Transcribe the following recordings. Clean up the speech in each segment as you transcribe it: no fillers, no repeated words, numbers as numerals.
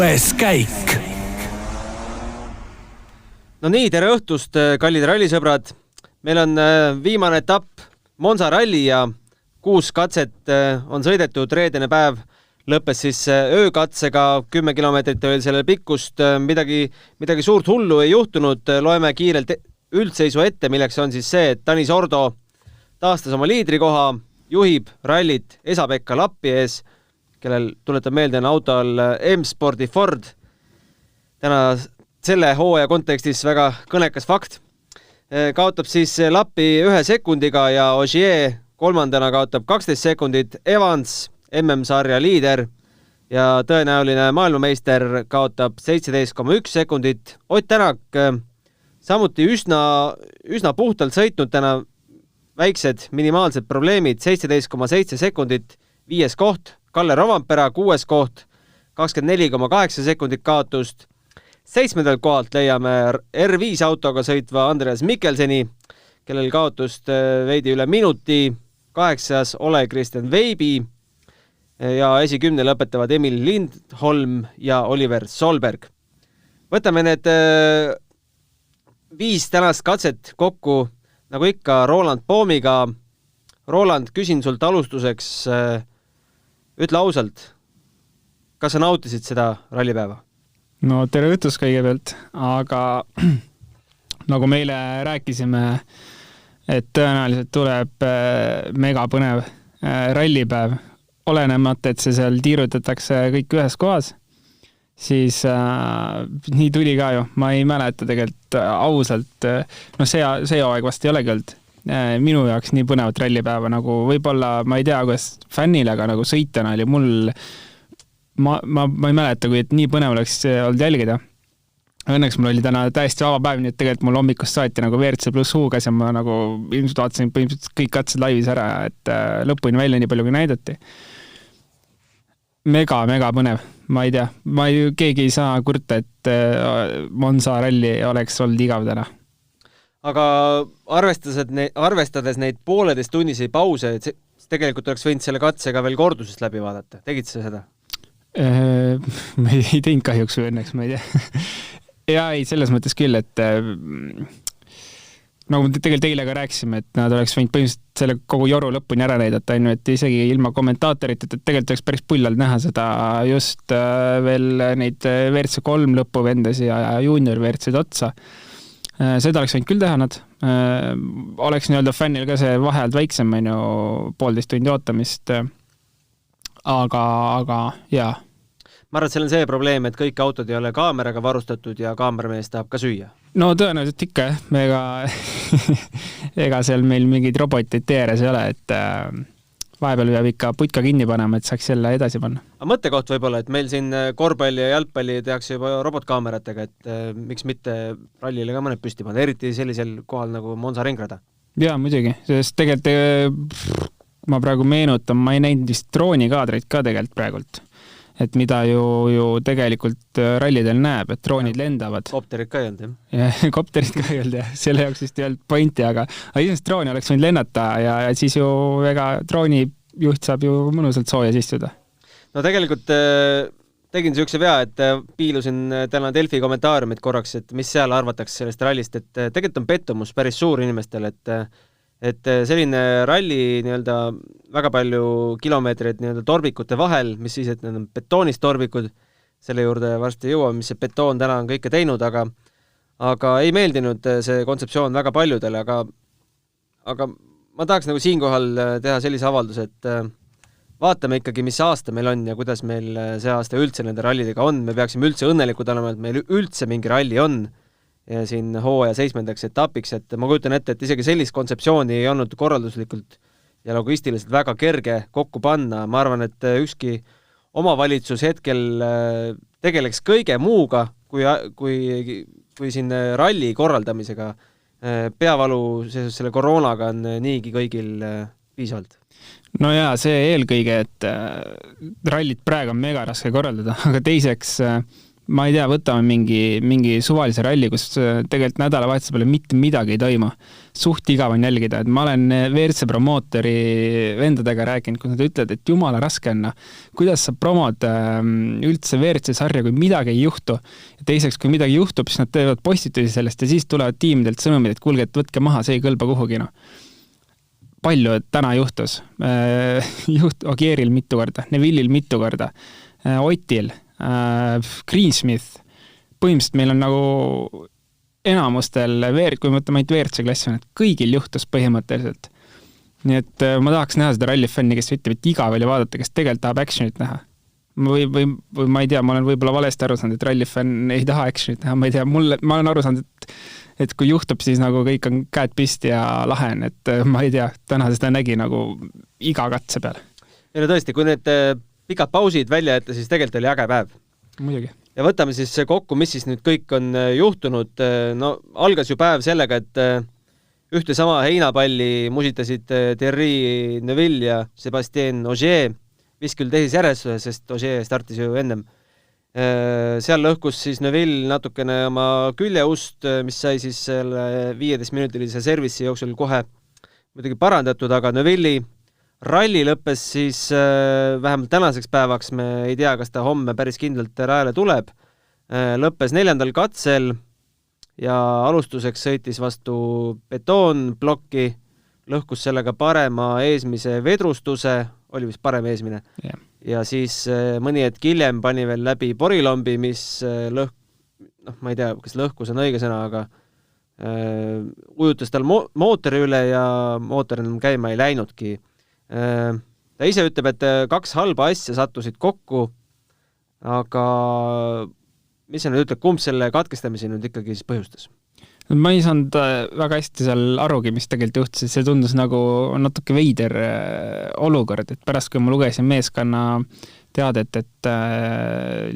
6. käik. No nii, tere õhtust, kallid rallisõbrad. Meil on viimane etapp Monza ralli ja 6 katset on sõidetud. Reedene päev lõppes siis öökatsega, 10 kilomeetrit oli sellel pikkust. Midagi suurt hullu ei juhtunud. Loeme kiirelt üldseisu ette, milleks on siis see, et Tanis Ordo taastas oma liidrikoha, juhib rallit Esa-Pekka Lappi ees, kellel tuletab meelde on autol M-Spordi Ford. Täna selle hooaja kontekstis väga kõnekas fakt. Kaotab siis Lappi 1 sekundiga ja Ogier kolmandana kaotab 12 sekundit. Evans, MM-sarja liider ja tõenäoline maailmameister kaotab 17,1 sekundit. Ott Tänak samuti üsna puhtalt sõitnud täna, väiksed minimaalsed probleemid, 17,7 sekundit, 5. koht. Kalle Rovampera 6. koht, 24,8 sekundit kaotust. 7. kohalt leiame R5 autoga sõitva Andreas Mikkelseni, kellel kaotust veidi üle minuti. 8. Ole Kristjan Veibi ja esikümne lõpetavad Emil Lindholm ja Oliver Solberg. Võtame need 5 tänast katset kokku, nagu ikka Roland Poomiga. Roland, küsin sult alustuseks, ütle ausalt, kas sa nautisid seda rallipäeva? No tere õhtus kõigepealt, aga nagu meile rääkisime, et tõenäoliselt tuleb mega põnev rallipäev, olenemata, et see seal tiirutatakse kõik ühes kohas, siis nii tuli ka ju. Ma ei mäleta tegelikult ausalt, no see aeg vast ei olegi olnud minu jaoks nii põnevat rallipäeva, nagu võib-olla, ma ei tea, kuidas fännile, aga nagu sõitjana oli mul, ma ei mäleta, kui et nii põnev oleks olnud jälgida. Õnneks mul oli täna täiesti vaba päev, nii et tegelikult mul hommikust saati nagu WRC plus huugas ja ma nagu ilmselt vaatasin põhimõtteliselt kõik katsed laivis ära, et lõpuni välja nii palju kui näidati. Mega põnev, ma ei tea. Keegi ei saa kurta, et Monza ralli oleks olnud igav täna. Aga arvestades neid 1,5 tunnisi pause, tegelikult oleks võinud selle katsega veel kordusest läbi vaadata. Tegid sa seda? Ma ei teinud kahjuks või õnneks, ma ei tea. Ja ei, selles mõttes küll, et nagu tegelikult teile ka rääkisime, et nad oleks võinud põhimõtteliselt selle kogu joru lõpuni ära näidata, et isegi ilma kommentaatorite, et tegelikult oleks päris pullalt näha seda just veel neid WRC 3 lõpuvendasid ja junior WRC otsa. Seda oleks võinud küll teha nad. Oleks nii-öelda fännil ka see vaheajalt väiksem, 1,5 tundi ootamist. Aga jaa. Ma arvan, et seal on see probleem, et kõik autod ei ole kaameraga varustatud ja kaameramees tahab ka süüa. No tõenäoliselt ikka, ega seal meil mingid robotid teeres ei ole, et vahepeal peab ikka putka kinni panema, et saaks jälle edasi panna. Aga mõttekoht võib-olla, et meil siin korvpalli ja jalgpalli tehakse juba robotkaameratega, et miks mitte rallile ka mõned püsti panna, eriti sellisel kohal nagu Monza ringrada? Jaa, muidugi, sest tegelikult ma praegu meenutan, ma ei näinud vist droonikaadreid ka tegelikult praegult. Et mida ju tegelikult rallidel näeb, et droonid lendavad. Kopterid ka ei olnud, jah? Kopterid ka ei olnud, jah. Selle jaoks vist ei olnud pointi, aga isest drooni oleks võinud lennata ja siis ju ega drooni juht saab ju mõnusalt soojas istuda. No tegelikult tegin niisuguse vea, et piilusin täna Delfi kommentaariumid korraks, et mis seal arvatakse sellest rallist, et tegelikult on pettumus päris suur inimestel, et selline ralli nii-öelda väga palju kilomeetreid nii-öelda torbikute vahel, mis siis, et need on betoonist torbikud, selle juurde varsti jõuame, mis see betoon täna on kõike teinud, aga ei meeldinud see kontseptsioon väga paljudele, aga ma tahaks nagu siinkohal teha sellise avalduse, et vaatame ikkagi, mis aasta meil on ja kuidas meil see aasta üldse nende rallidega on. Me peaksime üldse õnnelikud olema, et meil üldse mingi ralli on ja siin hooaja 7. etapiks, et ma kujutan ette, et isegi sellist kontseptsiooni ei olnud korralduslikult ja logistiliselt väga kerge kokku panna. Ma arvan, et ükski omavalitsus hetkel tegeleks kõige muuga, kui siin ralli korraldamisega. Peavalu selle koroonaga on niigi kõigil piisavalt. No jaa, see eelkõige, et rallit praegu on mega raske korraldada, aga teiseks ma ei tea, võtame mingi suvalise ralli, kus tegelikult nädalavahetuse peale mitte midagi ei toimu. Suht igav on jälgida, et ma olen WRC promootori vendadega rääkinud, kus nad ütlevad, et jumala raske on, kuidas sa promod üldse WRC sarja, kui midagi ei juhtu. Ja teiseks, kui midagi juhtub, siis nad teevad postitusi sellest ja siis tulevad tiimidelt sõnumid, et kuulge, et võtke maha, see ei kõlba kuhugi. Palju täna juhtus. Ogieril mitu korda, Neville'il mitu korda, Otil, Greensmith, põhimõtteliselt meil on nagu enamustel, kui mõtleme ainult WRC klassi, et kõigil juhtus põhimõtteliselt. Nii et ma tahaks näha seda rallifänni, kes ütleb, et igav oli vaadata, kes tegelikult tahab actionit näha. Või ma ei tea, ma olen võib-olla valesti aru saanud, et rallifänn ei taha actionit näha, ma ei tea, ma olen aru saanud, et kui juhtub, siis nagu kõik on käed pisti ja lahen, et ma ei tea, täna seda nägi nagu iga katse peal. Ja no tõesti, kui need pikad pausid välja jätta, siis tegelikult oli äge päev. Muidugi. Ja võtame siis kokku, mis siis nüüd kõik on juhtunud. No algas ju päev sellega, et ühte sama heinapalli musitasid Thierry Neuville ja Sébastien Ogier, vist küll teises järjestuses, sest Ogier startis ju ennem. Seal lõhkus siis Neuville natukene oma küljeust, mis sai siis selle 15-minutilise servisi jooksul kohe muidugi parandatud, aga Neuville'i ralli lõppes siis vähemalt tänaseks päevaks, me ei tea, kas ta homme päris kindlalt rajale tuleb, lõppes 4. katsel ja alustuseks sõitis vastu betoonplokki, lõhkus sellega parema eesmise vedrustuse, oli vist parem eesmine, ja siis mõni hetk hiljem pani veel läbi porilombi, mis ma ei tea, kas lõhkus on õige sõna, aga ujutas tal mootori üle ja mootor enam käima ei läinudki. Ta ise ütleb, et 2 halba asja sattusid kokku, aga mis sa nüüd ütled, kumb selle katkestamise nüüd ikkagi siis põhjustas? Ma ei saanud väga hästi seal arugi, mis tegelikult juhtus, see tundus nagu natuke veider olukord, et pärast, kui ma lugesin meeskonna teadet, et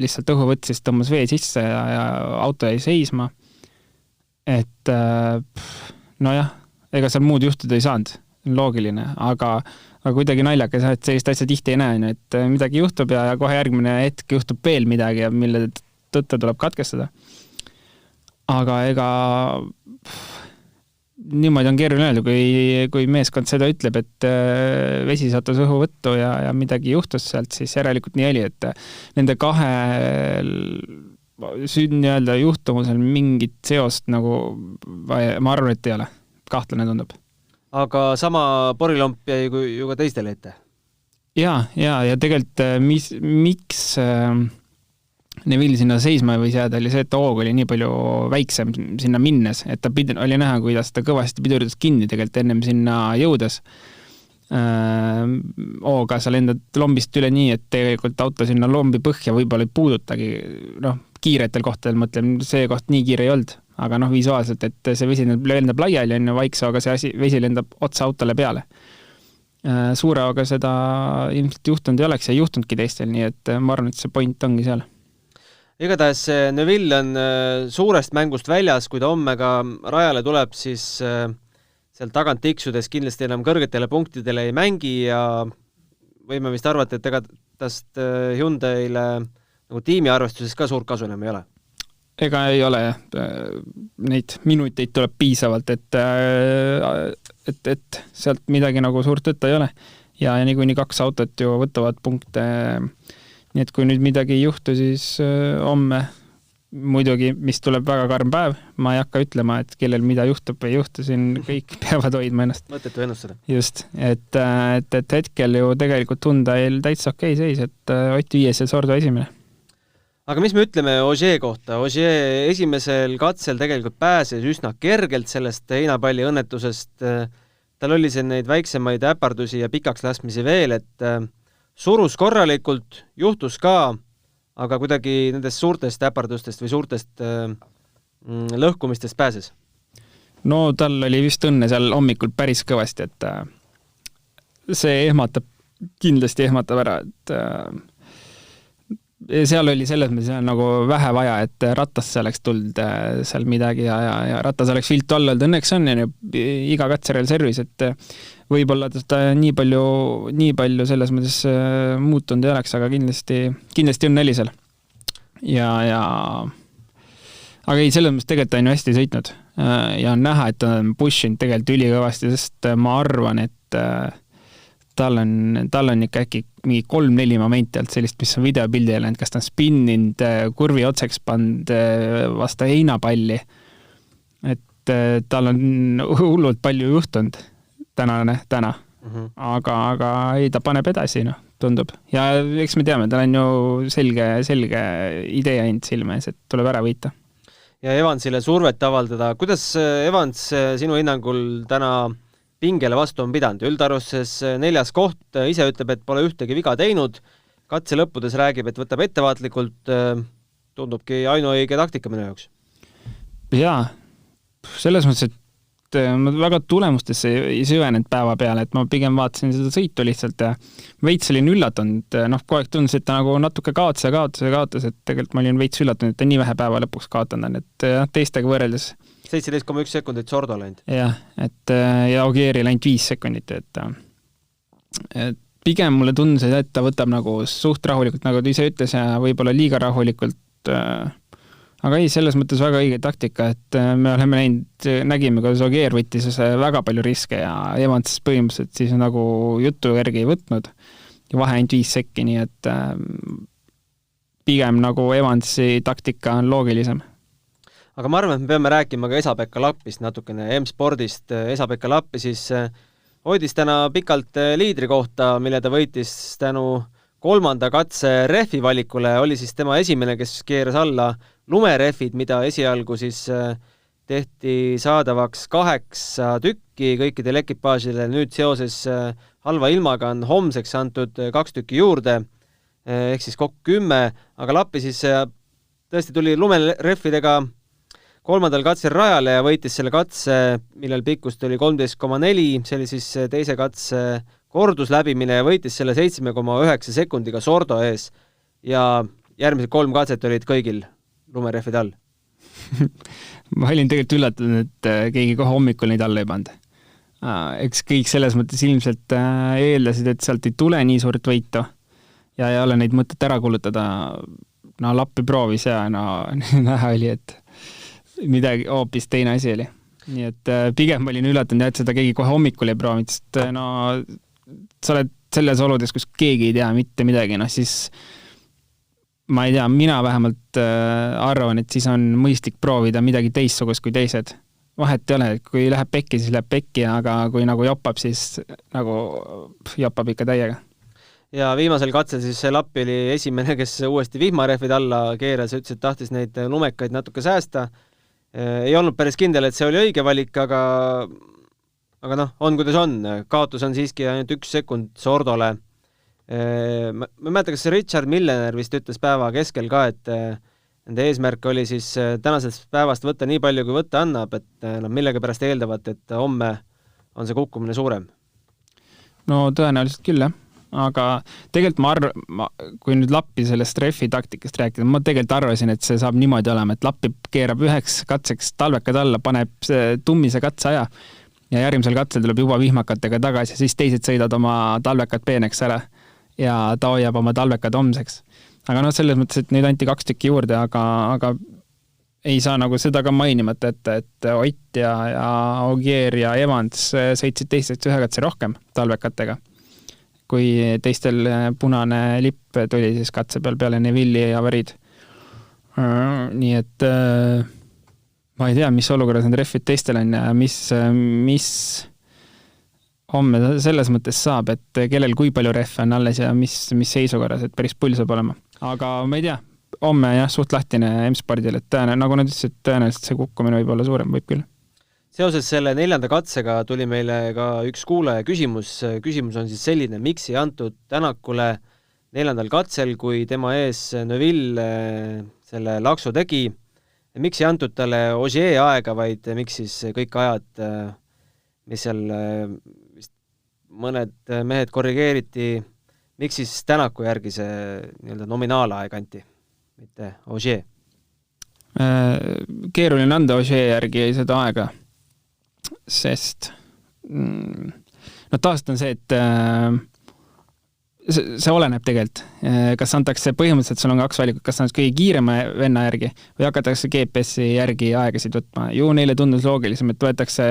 lihtsalt õhu võtsis, tõmbas vee sisse ja auto jäi seisma, et nojah, ega seal muud juhtuda ei saanud, loogiline, aga kuidagi naljakas, et sellist asja tihti ei näe, et midagi juhtub ja kohe järgmine hetk juhtub veel midagi, mille tõttu tuleb katkestada. Aga ega niimoodi on keeruline öelda, kui meeskond seda ütleb, et vesi sattus õhuvõttu ja midagi juhtus sealt, siis järelikult nii oli, et nende kahel nii-öelda juhtumusel mingit seost nagu ma arvan, et ei ole. Kahtlane tundub. Aga sama porilomp jäi ju ka teistele ette? Ja tegelikult miks Neville sinna seisma võis jääda, oli see, et hoog oli nii palju väiksem sinna minnes, et ta oli näha, kuidas ta kõvasti piduritas kinni tegelikult ennem sinna jõudes. Hooga sa lendad lombist üle nii, et tegelikult auto sinna lombi põhja võib-olla ei puudutagi, kiiretel kohtadel mõtlen, see koht nii kiire ei olnud, aga visuaalselt, et see vesi lendab laiali, on vaikse hooga see vesi lendab otsa autole peale. Suure hooga seda ilmselt juhtunud ei oleks ja juhtunudki teistel, nii et ma arvan, et see point ongi seal. Igatahes Neuville on suurest mängust väljas, kui ta homme ka rajale tuleb, siis seal tagant tiksudes kindlasti enam kõrgetele punktidele ei mängi ja võime vist arvata, et ega tast Hyundaile nagu tiimiarvestuses ka suurt kasu enam ei ole. Ega ei ole, neid minuteid tuleb piisavalt, et sealt midagi nagu suurt võtta ei ole. Ja niikuinii 2 autot ju võtavad punkte, nii et kui nüüd midagi ei juhtu, siis homme muidugi, mis tuleb väga karm päev, ma ei hakka ütlema, et kellel mida juhtub või ei juhtu, siin kõik peavad hoidma ennast. Mõttetu ennustada. Just, et hetkel ju tegelikult Hyundail täitsa okei seis, et Ott 5 ja Sordo 1. Aga mis me ütleme Ogier kohta? Ogier esimesel katsel tegelikult pääses üsna kergelt sellest heinapalli õnnetusest. Tal oli see neid väiksemaid äpardusi ja pikaks laskmisi veel, et surus korralikult, juhtus ka, aga kuidagi nendest suurtest äpardustest või suurtest lõhkumistest pääses. No tal oli vist õnne seal hommikul päris kõvasti, et see kindlasti ehmatab ära, et seal oli selles mõttes nagu vähe vaja, et rattasse oleks tulnud seal midagi ja rattas oleks viltu all olnud. Õnneks on iga katserel servis, et võib-olla ta nii palju selles mõttes muutunud ei oleks, aga kindlasti on neli seal. aga ei, selles mõttes tegelikult on ju hästi sõitnud ja on näha, et ta on pushinud tegelikult ülikõvasti, sest ma arvan, et tal on ikka äkki mingi 3-4 momenti alt sellist, mis on videopildil läinud, kas ta on spinninud, kurvi otseks pannud vastu heinapalli, et tal on hullult palju juhtunud täna. Aga ei, ta paneb edasi, tundub. Ja eks me teame, tal on ju selge idee ainult silme ees, et tuleb ära võita. Ja Evansile survet avaldada. Kuidas Evans sinu hinnangul täna pingele vastu on pidanud? Üldarvuses 4. koht, ise ütleb, et pole ühtegi viga teinud. Katse lõppudes räägib, et võtab ettevaatlikult. Tundubki ainuõige taktika minu jaoks. Jaa, selles mõttes, et ma väga tulemustesse ei süvenenud päeva peale, et ma pigem vaatasin seda sõitu lihtsalt ja veits olin üllatunud. Kogu aeg tundus, et ta nagu natuke kaotas, et tegelikult ma olin veits üllatunud, et ta nii vähe päeva lõpuks kaotanud on, et teistega võrreldes 17,1 sekundit Sordo läinud. Jah, ja Ogieri läinud 5 sekundit, et pigem mulle tundus, et ta võtab nagu suht rahulikult, nagu ta ise ütles, ja võib-olla liiga rahulikult. Aga ei, selles mõttes väga õige taktika, et me oleme nägime, kuidas Ogier võttis väga palju riske ja Evans põhimõtteliselt siis nagu jutu järgi ei võtnud ja vahe ainult 5 sekki, nii et pigem nagu Evansi taktika on loogilisem. Aga ma arvan, et me peame rääkima ka Esa-Pekka Lappist natukene, M-spordist. Esa-Pekka Lappi siis hoidis täna pikalt liidri kohta, mille ta võitis tänu 3. katse rehvi valikule, oli siis tema esimene, kes keeras alla lumerehvid, mida esialgu siis tehti saadavaks 8 tükki kõikidele ekipaažile. Nüüd seoses halva ilmaga on homseks antud 2 tükki juurde, ehk siis kokku 10, aga Lappi siis tõesti tuli lumerehvidega 3. katsel rajale ja võitis selle katse, millel pikkust oli 13,4, see oli siis teise katse kordusläbimine ja võitis selle 7,9 sekundiga Sordo ees ja järgmised 3 katset olid kõigil lumerehvid all. Ma olin tegelikult üllatunud, et keegi kohe hommikul neid alla ei pand. Eks kõik selles mõttes ilmselt eeldasid, et sealt ei tule nii suurt võitu ja ei ole neid mõtet ära kulutada. Lappi proovis ja näha oli, et midagi hoopis teine asi oli. Nii et pigem olin üllatunud, et seda keegi kohe hommikul ei proovinud, sest sa oled selles oludes, kus keegi ei tea mitte midagi, siis ma ei tea, mina vähemalt arvan, et siis on mõistlik proovida midagi teistsugust kui teised. Vahet ei ole, kui läheb pekki, siis läheb pekki, aga kui nagu joppab, siis nagu joppab ikka täiega. Ja viimasel katsel siis Lappi oli esimene, kes uuesti vihmarehvid alla keeras, ütles, et tahtis neid lumekaid natuke säästa. Ei olnud päris kindel, et see oli õige valik, aga on kuidas on. Kaotus on siiski ainult 1 sekund Sordole. Ma mäletan, kas Richard Millener vist ütles päeva keskel ka, et nende eesmärk oli siis tänasest päevast võtta nii palju, kui võtta annab, et millega pärast eeldavad, et homme on see kukkumine suurem? No tõenäoliselt küll, jah. Aga tegelikult kui nüüd Lappi sellest rehvi taktikast rääkida, ma tegelikult arvasin, et see saab niimoodi olema, et Lappi keerab 1 katseks talvekad alla, paneb tummise katseaja ja järgmisel katsel tuleb juba vihmakatega tagasi, siis teised sõidad oma talvekad peeneks ära ja ta hoiab oma talvekad homseks. Aga selles mõttes, et neid anti 2 tükki juurde, aga ei saa nagu seda ka mainimata, et Ott ja Ogier ja Evans sõitsid teistest 1 katse rohkem talvekatega, kui teistel punane lipp tuli siis katse peale Neville'i ja Varid. Nii et ma ei tea, mis olukorras need rehvid teistel on ja mis homme selles mõttes saab, et kellel kui palju rehve on alles ja mis seisukorras, et päris pull saab olema. Aga ma ei tea, homme jah, suht lahtine M-spordil, et nagu nad ütlesid, tõenäoliselt see kukkumine võib olla suurem, võib küll. Seoses selle 4. katsega tuli meile ka üks kuulaja küsimus. Küsimus on siis selline, miks ei antud Tänakule 4. katsel, kui tema ees Neuville selle laksu tegi. Miks ei antud talle Ogier aega, vaid miks siis kõik ajad, mis seal vist mõned mehed korrigeeriti, miks siis Tänaku järgi see nominaalaeg anti, mitte Ogier? Keeruline anda Ogier järgi seda aega, sest taast on see, et see oleneb tegelikult. Kas antakse põhimõtteliselt, sul on 2 valikut, kas on kõige kiirema venna järgi või hakatakse GPS-i järgi aegasid võtma. Ju neile tundus loogilisem, et võetakse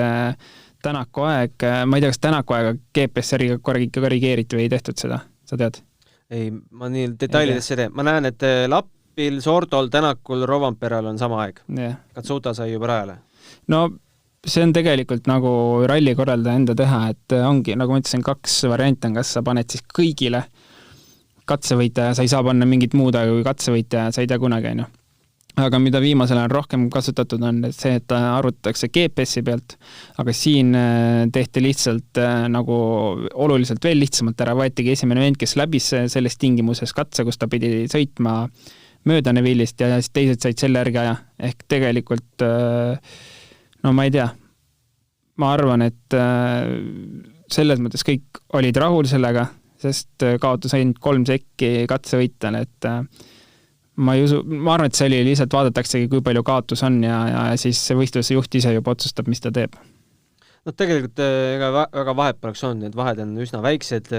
Tänaku aeg, ma ei tea, kas Tänaku aega GPS-i korrigeeriti või ei tehtud seda, sa tead? Ei, ma nii detailidesse ei tea. Ma näen, et Lappil, Sordol, Tänakul, Rovanperal on sama aeg. Katsuta sai juba rajale. No see on tegelikult nagu ralli korraldaja enda teha, et ongi, nagu ma ütlesin, 2 variante on, kas sa paned siis kõigile katsevõitja, sa ei saa panna mingit muud aega kui katsevõitja, sa ei tea kunagi, on ju. Aga mida viimasel on rohkem kasutatud on see, et arvutatakse GPS-i pealt, aga siin tehti lihtsalt nagu oluliselt veel lihtsamalt ära, võetigi esimene vend, kes läbis selles tingimuses katse, kus ta pidi sõitma mööda Neville'ist ja siis teised said selle järgi aja. Ehk tegelikult, no ma ei tea, ma arvan, et selles mõttes kõik olid rahul sellega, sest kaotus ainult 3 sekki katsevõitjale, et ma arvan, et see oli lihtsalt vaadataksegi, kui palju kaotus on ja siis see võistluse juht ise juba otsustab, mis ta teeb. No tegelikult ega väga vahet poleks on, need vahed on üsna väiksed.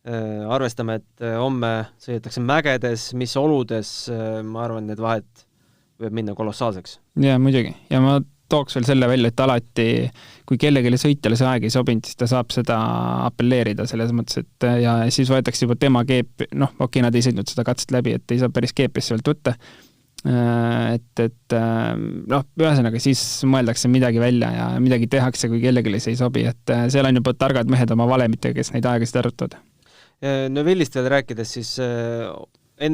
Arvestame, et homme sõidetakse mägedes, mis oludes, ma arvan, need vahed võib minna kolossaalseks. Ja muidugi, ja ma tooks veel selle välja, et alati, kui kellegile sõitjale see aeg ei sobinud, siis ta saab seda appelleerida selles mõttes, et ja siis võetakse juba tema nad ei sõitnud seda katset läbi, et ei saa päris GPS-i veel võtta. Ühesõnaga siis mõeldakse midagi välja ja midagi tehakse, kui kellegile see ei sobi, et seal on juba targad mehed oma valemitega, kes neid aegasid arutavad. Neville'ist veel rääkides, siis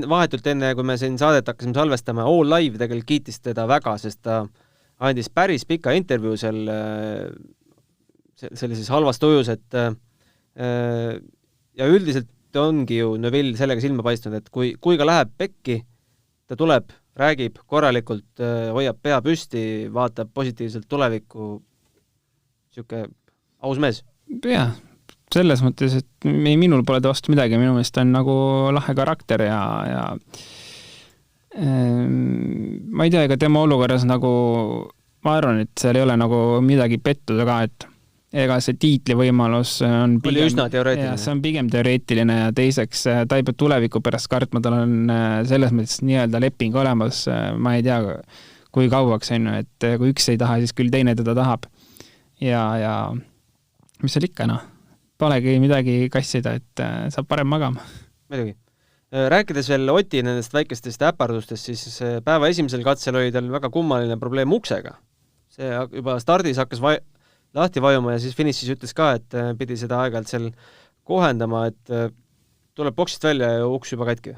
vahetult enne, kui me siin saadet hakkasime salvestama, All Live tegelikult kiitis teda väga, sest ta andis päris pika intervjuu sellises halvas tujus, et ja üldiselt ongi ju Neville sellega silma paistnud, et kui ka läheb pekki, ta tuleb, räägib korralikult, hoiab pea püsti, vaatab positiivselt tulevikku, siuke aus mees. Jah, selles mõttes, et minul pole ta vastu midagi, minu meelest on nagu lahe karakter ja ma ei tea, ega tema olukorras nagu, ma arvan, et seal ei ole nagu midagi pettuda ka, et ega see tiitli võimalus on pigem, üsna teoreetiline. See on pigem teoreetiline ja teiseks ta ei pea tuleviku pärast kartma, tal on selles mõttes nii-öelda leping olemas, ma ei tea, kui kauaks on, et kui üks ei taha, siis küll teine teda tahab. Ja mis seal ikka, polegi midagi kassida, et saab parem magama. Muidugi. Rääkides veel Oti nendest väikestest äpardustest, siis päeva esimesel katsel oli tal väga kummaline probleem uksega. See juba stardis hakkas lahti vajuma ja siis finišis ütles ka, et pidi seda aeg-ajalt seal kohendama, et tuleb boksist välja ja uks juba katki.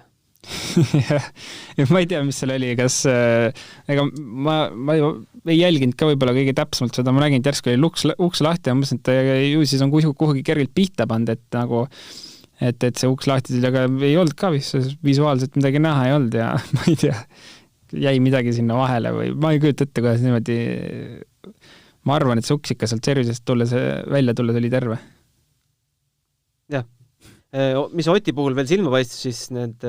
Ja ma ei tea, mis seal oli, kas ega ma ei jälginud ka võib-olla kõige täpsemalt seda, ma nägin, et järsku oli uks lahti ja mõtlesin, et ju siis on kuhugi kergelt pihta pand, et nagu et see uks lahti, aga ei olnud ka visuaalselt midagi näha ei olnud ja ma ei tea, jäi midagi sinna vahele või ma ei kujuta ette, kuidas niimoodi, ma arvan, et see uks ikka sealt servisest välja tulles oli terve. Jah, mis Oti puhul veel silma paistis, siis need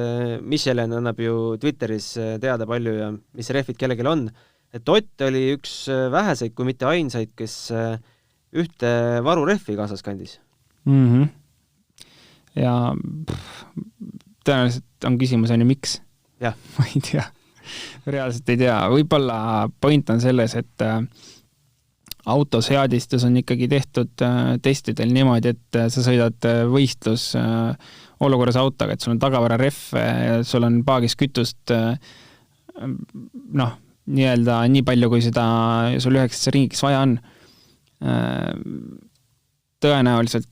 Michelin annab ju Twitteris teada palju ja mis rehvid kellelgi on, et Ott oli üks väheseid, kui mitte ainsaid, kes ühte varurehvi kaasas kandis. Ja tõenäoliselt on küsimus on ju miks? Jah. Ma ei tea, reaalselt ei tea. Võib-olla point on selles, et autoseadistus on ikkagi tehtud testidel niimoodi, et sa sõidad võistlus olukorras autoga, et sul on tagavararehv, sul on paagis kütust nii-öelda nii palju, kui seda sul üheksas ringiks vaja on. Tõenäoliselt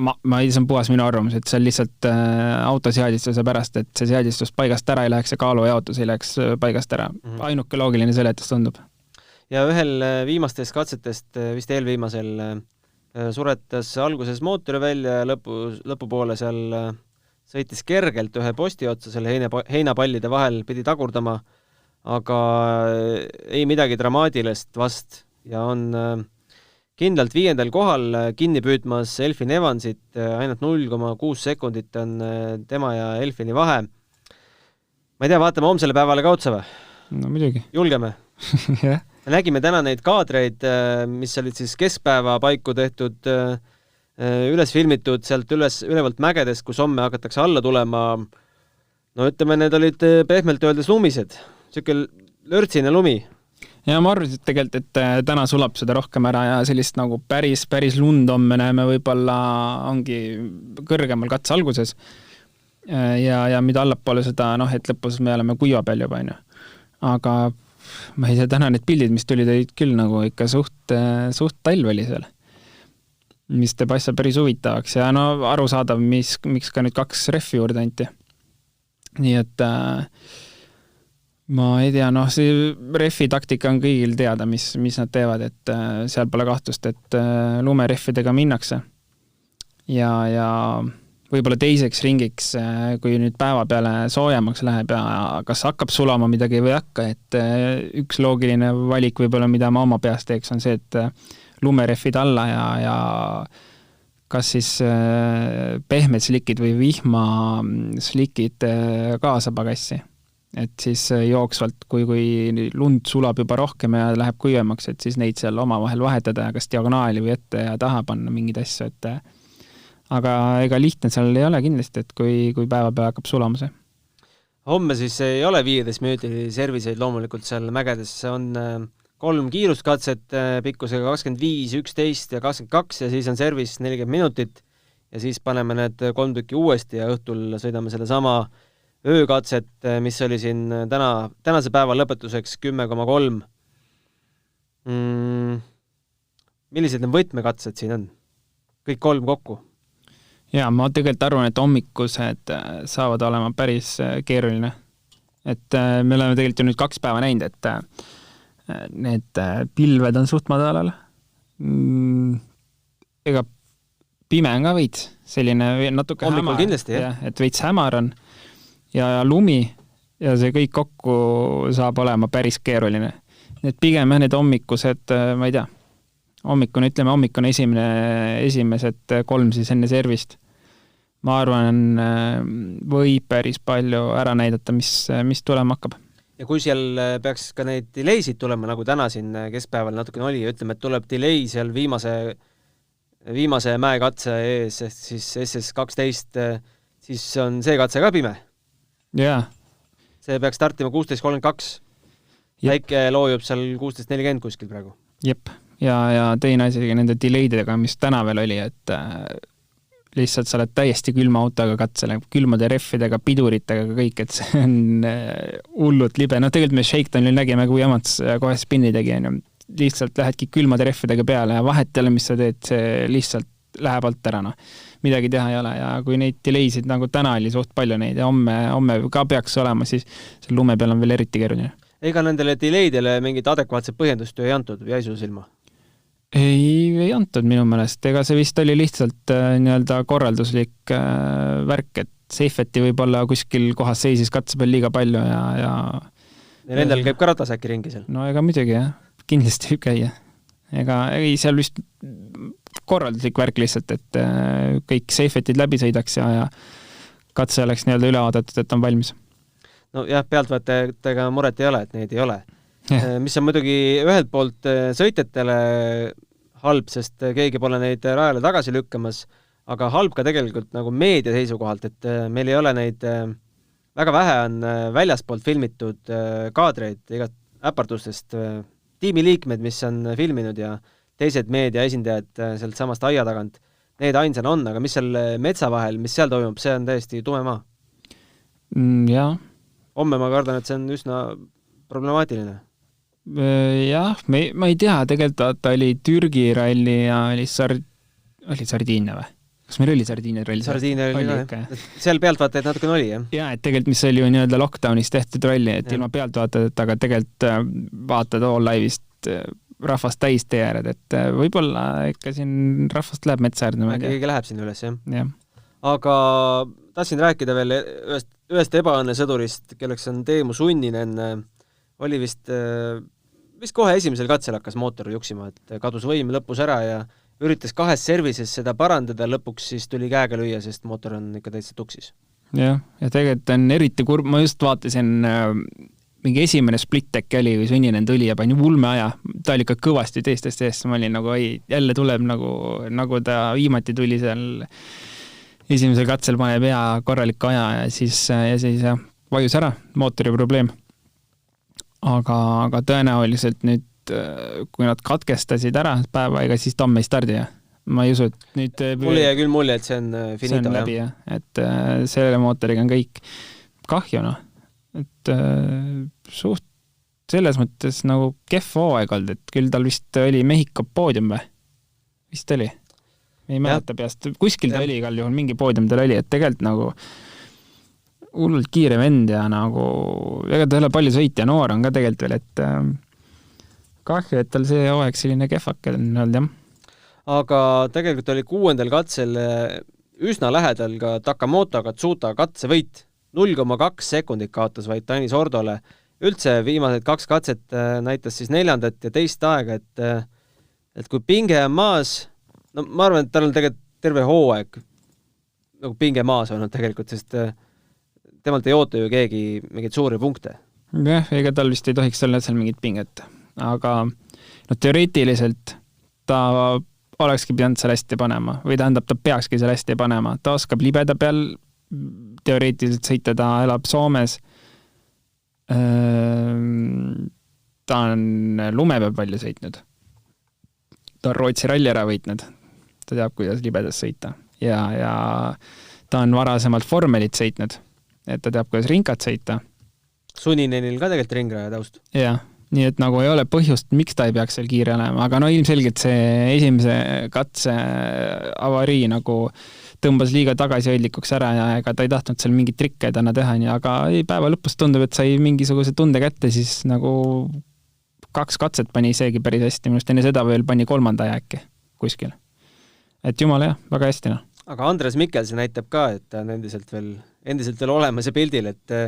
see on puhas minu arvamus, et see on lihtsalt autoseadistuse pärast, et see seadistus paigast ära ei läheks ja kaalujaotus ei läheks paigast ära. Ainuke loogiline seletus tundub. Ja ühel viimastest katsetest, vist eelviimasel, suretas alguses mootori välja ja lõpupoole seal sõitis kergelt ühe posti otsa selle heinapallide vahel, pidi tagurdama, aga ei midagi dramaatilist vast ja on kindlalt 5. kohal kinni püüdmas Elfin Evansit, ainult 0,6 sekundit on tema ja Elfini vahe. Ma ei tea, vaatame homsele päevale ka otsa või? No muidugi. Julgeme? Nägime täna neid kaadreid, mis olid siis keskpäeva paiku tehtud üles filmitud sealt ülevalt mägedest, kus homme hakatakse alla tulema. No ütleme, need olid pehmelt öeldes lumised. Siuke lörtsine lumi. Ja ma arvasin tegelikult, et täna sulab seda rohkem ära ja sellist nagu päris lund homme näeme võib-olla ongi kõrgemal katse alguses. Ja mida allapoole seda, et lõpus me oleme kuiva peal juba, aga ma ei tea, täna need pildid, mis tulid, olid küll nagu ikka suht talv oli seal, mis teeb asja päris huvitavaks ja arusaadav, miks ka nüüd 2 refi juurde anti. Nii et ma ei tea, see refi taktika on kõigil teada, mis nad teevad, et seal pole kahtlust, et lumereffidega minnakse. Ja võib-olla teiseks ringiks, kui nüüd päeva peale soojemaks läheb ja kas hakkab sulama midagi või hakka, et üks loogiline valik võib-olla, mida ma oma peas teeks, on see, et lumereffid alla ja kas siis pehmed slikid või vihma slikid kaasa pagassi. Et siis jooksvalt, kui lund sulab juba rohkem ja läheb kuivemaks, et siis neid seal omavahel vahetada ja kas diagonaali või ette ja taha panna mingid asju, et aga ega lihtne seal ei ole kindlasti, et kui päeva peal hakkab sulama see. Homme siis ei ole 15 minuti serviseid loomulikult seal mägedes, on 3 kiiruskatset pikkusega 25, 11 ja 22 ja siis on servis 40 minutit ja siis paneme need 3 tükki uuesti ja õhtul sõidame selle sama öökatset, mis oli siin tänase päeva lõpetuseks 10,3. Millised need võtmekatsed siin on? Kõik 3 kokku? Ja ma tegelikult arvan, et hommikused saavad olema päris keeruline. Et me oleme tegelikult ju nüüd 2 päeva näinud, et need pilved on suht madalal. Ega pime on ka veits, selline natuke hommikul hämar. Kindlasti, jah. Et veits hämar on. Ja lumi ja see kõik kokku saab olema päris keeruline. Need pigem need hommikused, ma ei tea, hommikune esimesed 3 siis enne servist. Ma arvan, võib päris palju ära näidata, mis tulema hakkab. Ja kui seal peaks ka neid delaysid tulema, nagu täna siin keskpäeval natukene oli, ütleme, et tuleb delay seal viimase mäekatse ees, siis SS12, siis on see katse ka pime. Jaa. See peaks startima 16.32. Väike loojub seal 16.40 kuskil praegu. Jep. Ja teine asi nende delaydega, mis täna veel oli, et lihtsalt sa oled täiesti külma autoga katsele, külmade reffidega, piduritega kõik, et see on hullult libe. Tegelikult me Shakedownil nägime, kui Jamats kohe spinni tegi. Lihtsalt lähedki külmade reffidega peale ja vahet jälle, mis sa teed, see lihtsalt läheb alt ära. Midagi teha ei ole ja kui neid delaysid nagu täna oli suht palju neid ja homme ka peaks olema, siis see lume peal on veel eriti keeruline. Ega nendele delaydele mingit adekvaatset põhjendust ei antud või jäi sul silma? Ei antud minu meelest. Ega see vist oli lihtsalt nii-öelda korralduslik värk, et safety võib-olla kuskil kohas seisis katse peal liiga palju ja nendel käib ka ratas äkki ringi seal? No ega muidugi jah, kindlasti võib käia. Ega ei seal vist korralduslik värk lihtsalt, et kõik safety'd läbi sõidaks ja katse oleks nii-öelda üle vaadatud, et on valmis. No jah, pealtvaatajatega muret ei ole, et neid ei ole. Mis on muidugi ühelt poolt sõitjatele halb, sest keegi pole neid rajale tagasi lükkamas, aga halb ka tegelikult nagu meedia seisukohalt, et meil ei ole neid, väga vähe on väljaspoolt filmitud kaadreid igat äpardustest, tiimiliikmed, mis on filminud ja teised meedia esindajad sealt samast aia tagant, need ainsana on, aga mis seal metsa vahel, mis seal toimub, see on täiesti tume maa. Jah. Homme ma kardan, et see on üsna problemaatiline. Jah, ma ei tea, tegelikult oli Türgi ralli ja oli Sardiinia või? Kas meil oli Sardiinia ralli? Sardiinia ralli ka. Seal pealtvaatajad natukene oli, jah? Jaa, et tegelikult mis oli ju nii-öelda lockdownis tehtud ralli, et ilma pealtvaatajad, aga tegelikult vaatad all live'ist rahvast täis tee ääred, et võib-olla ikka siin rahvast läheb metsaäärde. Keegi läheb sinna üles, jah? Jah. Aga tahtsin rääkida veel ühest ebaõnne sõdurist, kelleks on Teemu Sunninen, oli vist kohe esimesel katsel hakkas mootor juksima, et kadus võim lõpus ära ja üritas 2 servises seda parandada, lõpuks siis tuli käega lüüa, sest mootor on ikka täitsa tuksis. Jah, ja tegelikult on eriti kurb, ma just vaatasin mingi esimene split-tech oli või sunninen tuli ja pani ulmeaja. Ta oli ikka kõvasti teistest eest. Ma olin nagu, jälle tuleb nagu ta viimati tuli seal esimesel katsel paneb hea korraliku aja ja siis vajus ära mootori probleem. Aga tõenäoliselt nüüd, kui nad katkestasid ära päeva, ega siis Tamm ei stardi ja ma ei usu, et nüüd mul jäi küll mulje, et see on finito. See on läbi, jah. Et selle mootoriga on kõik kahju, noh. Et suht selles mõttes nagu kehv hooaeg olnud, et küll tal vist oli Mehhiko poodium või? Vist oli? Ei mäleta peast. Kuskil ta oli igal juhul, mingi poodium tal oli, et tegelikult nagu hullult kiire vend ja nagu ega ta ei ole palju sõitja, noor on ka tegelikult veel, et kahju, et tal see hooaeg selline kehvake on olnud, jah. Aga tegelikult oli 6. katsel üsna lähedal ka Takamoto Katsuta katsevõit. 0,2 sekundit kaotas vaid Tanis Ordole. Üldse viimased 2 katset näitas siis 4. ja teist aega, et kui pinge on maas, no ma arvan, et tal on tegelikult terve hooaeg nagu pinge maas olnud tegelikult, sest temalt ei oota ju keegi mingeid suuri punkte. Jah, ega tal vist ei tohiks olla seal mingit pinget. Aga no, teoreetiliselt ta olekski pidanud seal hästi panema või tähendab, ta peakski seal hästi panema. Ta oskab libeda peal teoreetiliselt sõita, ta elab Soomes. Ta on lume peal palju sõitnud. Ta on Rootsi ralli ära võitnud. Ta teab, kuidas libedas sõita. Ja ta on varasemalt vormelit sõitnud. Et ta teab, kuidas rinkat sõita. Suninenil ka tegelikult ringraja taust. Jah. Nii et nagu ei ole põhjust, miks ta ei peaks seal kiire olema, aga no ilmselgelt see esimese katse avarii nagu tõmbas liiga tagasihoidlikuks ära ja ega ta ei tahtnud seal mingit trikke täna teha, aga päeva lõpus tundub, et sai mingisuguse tunde kätte, siis nagu 2 katset pani isegi päris hästi, minust enne seda veel pani 3. äkki kuskil. Et jumala jah, väga hästi. No. Aga Andres Mikkelsen näitab ka, et ta on endiselt veel olemas ja pildil, et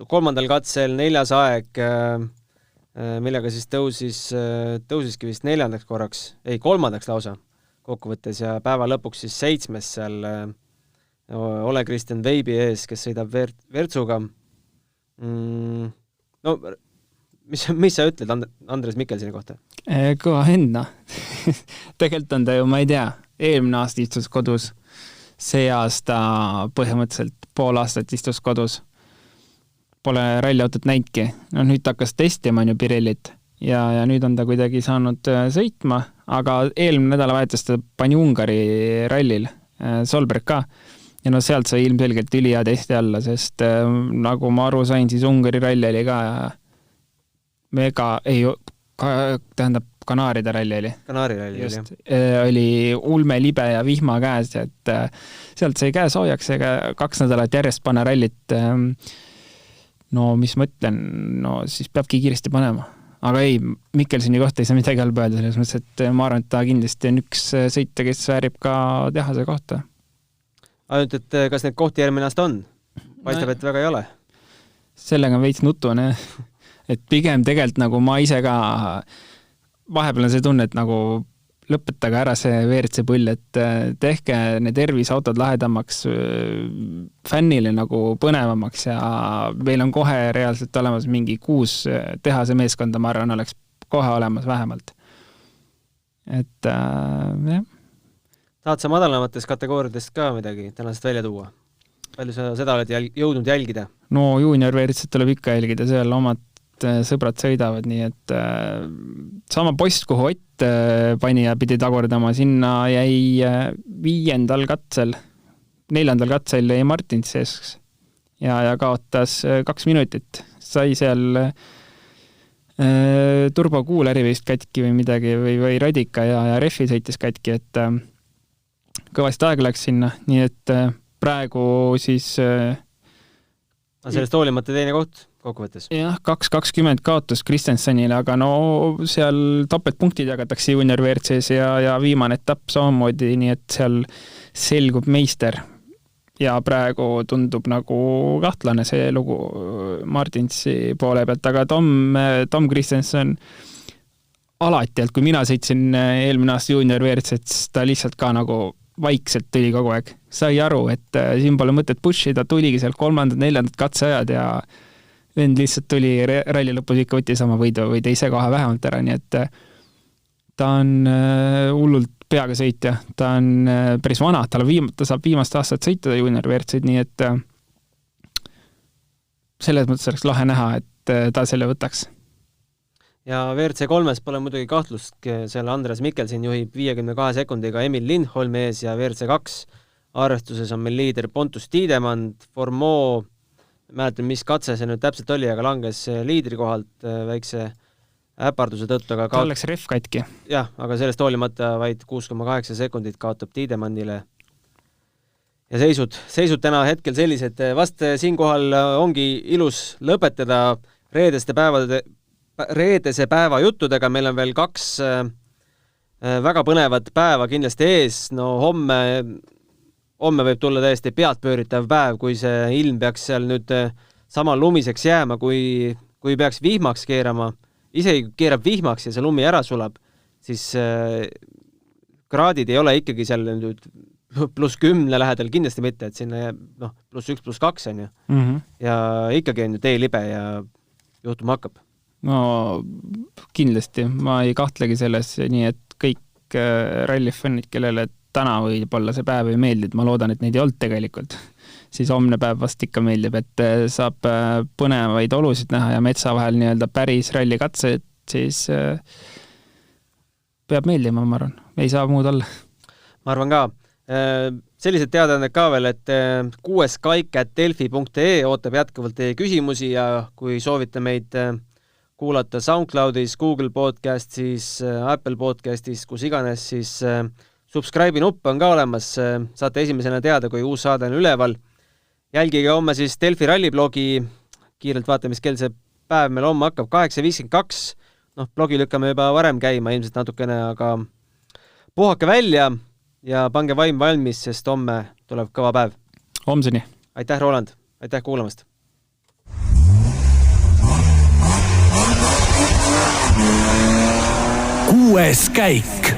3. katsel 4. aeg millega siis tõusiski vist 4. korraks, 3. lausa kokkuvõttes ja päeva lõpuks siis 7. seal Ole Kristjan Veibi ees, kes sõidab Vertsuga. No, mis sa ütled Andres Mikkelseni kohta? Kõva enda. Tegelikult on ta ju, ma ei tea, eelmine aasta istus kodus, see aasta põhimõtteliselt pool aastat istus kodus. Pole ralliautot näidki. No nüüd hakkas testima ju Pirellit ja nüüd on ta kuidagi saanud sõitma, aga eelmine nädalavahetus ta pani Ungari rallil, Solberg ka. Ja no sealt sai ilmselgelt ülihea testi alla, sest nagu ma aru sain, siis Ungari ralli oli ka tähendab Kanaaride ralli oli. Kanaari ralli oli, jah. Oli ulme libe ja vihma käes, et sealt sai käe soojaks ega 2 nädalat järjest panna rallit. No mis ma ütlen, no siis peabki kiiresti panema. Aga ei, Mikkelseni kohta ei saa midagi halba öelda selles mõttes, et ma arvan, et ta kindlasti on üks sõita, kes väärib ka tehase kohta. Ainult, et kas need kohti järgmine aasta on? Paistab, et väga ei ole. Sellega on veits nutune, et pigem tegelikult nagu ma ise ka vahepeal on see tunne, et nagu lõpetage ära see WRC pull, et tehke need tervisautod lahedamaks, fännile nagu põnevamaks ja meil on kohe reaalselt olemas mingi 6 tehase meeskonda, ma arvan, oleks kohe olemas vähemalt. Et jah. Tahad sa madalamates kategooriadest ka midagi tänasest välja tuua? Palju sa seda oled jõudnud jälgida? No junior WRC tuleb ikka jälgida, seal omad sõbrad sõidavad, nii et sama post, kuhu Ott pani ja pidi tagurdama, sinna jäi 5. katsel, 4. katsel jäi Martins sees ja kaotas 2 minutit. Sai seal turbokuuleri vist katki või midagi või radika ja refi sõitis katki, et kõvasti aeg läks sinna, nii et praegu siis sellest hoolimata teine koht kokkuvõttes. Jah, 2.20 kaotus Kristensonile, aga no seal topeltpunktid jagatakse junior WRCs ja viimane etapp samamoodi, nii et seal selgub meister. Ja praegu tundub nagu kahtlane see lugu Martinsi poole pealt, aga Tom Kristensen alati, et kui mina sõitsin eelmine aasta junior WRCs, ta lihtsalt ka nagu vaikselt tuli kogu aeg. Sai aru, et siin pole mõtet pushida, tuligi seal 3., 4. katseajad vend lihtsalt tuli ralli lõpus ikka võttis oma võidu või teise koha vähemalt ära, nii et ta on hullult peaga sõitja, ta on päris vana, ta saab viimast aastat sõita junior WRC-d, nii et selles mõttes oleks lahe näha, et ta selle võtaks. Ja WRC3-s pole muidugi kahtlust, seal Andres Mikkelsen juhib 52 sekundiga Emil Lindholmi ees ja WRC2 arvestuses on meil liider Pontus Tiidemand, Formeau, mäletan, mis katse see nüüd täpselt oli, aga langes liidri kohalt väikse äparduse tõttu. Ta läks ref katki. Jah, aga sellest hoolimata vaid 6,8 sekundit kaotab Tiidemandile. Ja seisud täna hetkel sellised, vast siinkohal ongi ilus lõpetada reedese päeva juttudega, meil on veel 2 väga põnevat päeva kindlasti ees, no homme võib tulla täiesti pealtpööritav päev, kui see ilm peaks seal nüüd sama lumiseks jääma, kui peaks vihmaks keerama, isegi keerab vihmaks ja see lumi ära sulab, siis kraadid ei ole ikkagi seal nüüd +10 lähedal kindlasti mitte, et sinna +1, +2 on ju. Ja ikkagi on ju tee libe ja juhtuma hakkab. No kindlasti, ma ei kahtlegi selles, nii et kõik rallifännid, kellele täna võib-olla see päev ei meeldi, ma loodan, et neid ei olnud tegelikult, siis homne päev vast ikka meeldib, et saab põnevaid olusid näha ja metsa vahel nii-öelda päris rallikatse, siis peab meeldima, ma arvan, ei saa muud olla. Ma arvan ka. Sellised teadaanded ka veel, et 6kaik@delfi.ee ootab jätkuvalt teie küsimusi ja kui soovite meid kuulata SoundCloudis, Google Podcastis, Apple Podcastis, kus iganes, siis subscribe'i nupp on ka olemas, saate esimesena teada, kui uus saade on üleval. Jälgige homme siis Delfi ralliblogi, kiirelt vaata, mis kell see päev meil homme hakkab, 8.52, blogi lükkame juba varem käima ilmselt natukene, aga puhake välja ja pange vaim valmis, sest homme tuleb kõva päev. Homseni. Aitäh, Roland. Aitäh kuulamast. Kuues käik.